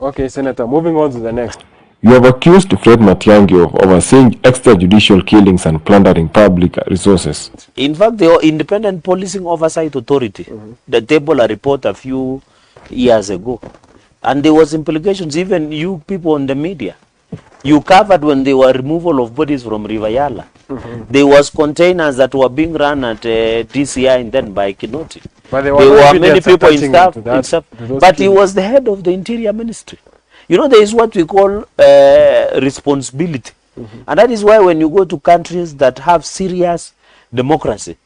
Okay, Senator, moving on to the next. You have accused Fred Matiangi of overseeing extrajudicial killings and plundering public resources. In fact, the Independent Policing Oversight Authority, they tabled a report a few years ago. And there was implications, even you people on the media. You covered when there were removal of bodies from River Yala. There was containers that were being run at DCI and then by Kinoti. But there were many people in staff. But he killings. was the head of the Interior Ministry. You know, there is what we call responsibility. And that is why when you go to countries that have serious democracy,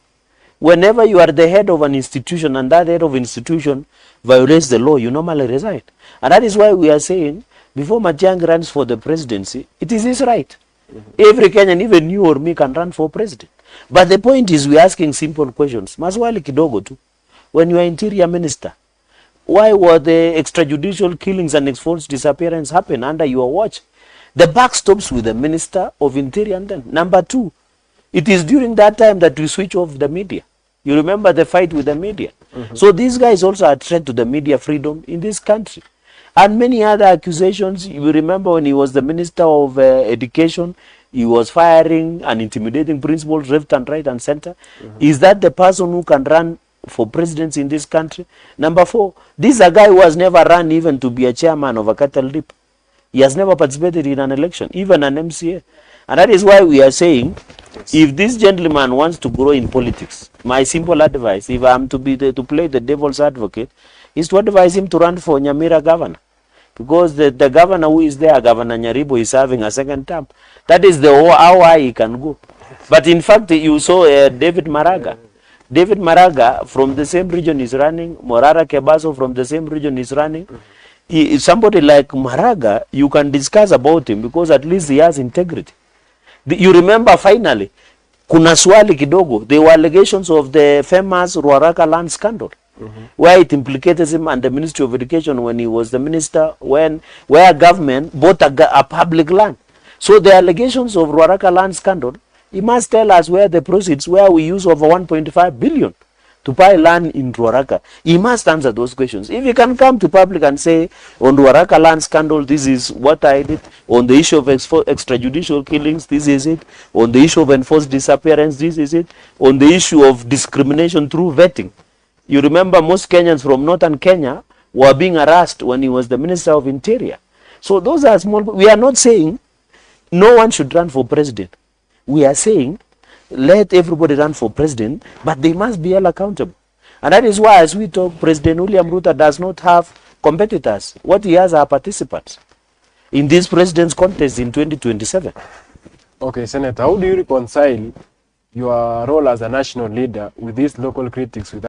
whenever you are the head of an institution and that head of institution violates the law, you normally resign. And that is why we are saying, before Matiangi runs for the presidency, it is his right. Every Kenyan, even you or me, can run for president. But the point is, we are asking simple questions. Maswali kidogo tu. When you are interior minister, why were the extrajudicial killings and enforced disappearance happen under your watch? The buck stops with the Minister of Interior. And then, number two, it is during that time that we switch off the media. You remember the fight with the media. So these guys also are a threat to the media freedom in this country. And many other accusations. You remember when he was the Minister of Education, he was firing and intimidating principals left and right and center. Is that the person who can run for presidency in this country? Number four, this is a guy who has never run even to be a chairman of a cattle dip. He has never participated in an election, even an MCA. And that is why we are saying, if this gentleman wants to grow in politics, my simple advice, if I am to be to play the devil's advocate, is to advise him to run for Nyamira governor. Because the governor who is there, Governor Nyaribo, is having a second term. That is how high he can go. But in fact, you saw David Maraga. David Maraga from the same region is running. Morara Kebaso from the same region is running. Somebody like Maraga, you can discuss about him because at least he has integrity. You remember finally, kuna swali kidogo, there were allegations of the famous Ruaraka land scandal. Where it implicated him and the Ministry of Education when he was the minister, where government bought a public land. So the allegations of Ruaraka land scandal, he must tell us where the proceeds, where we use over 1.5 billion to buy land in Ruaraka. He must answer those questions. If he can come to public and say, on Ruaraka land scandal, this is what I did. On the issue of extrajudicial killings, this is it. On the issue of enforced disappearance, this is it. On the issue of discrimination through vetting. You remember most Kenyans from northern Kenya were being harassed when he was the Minister of Interior. So those are small. We are not saying no one should run for president. We are saying let everybody run for president, but they must be held accountable. And that is why, as we talk, President William Ruto does not have competitors. What he has are participants in this president's contest in 2027. Okay, Senator, how do you reconcile your role as a national leader with these local critics?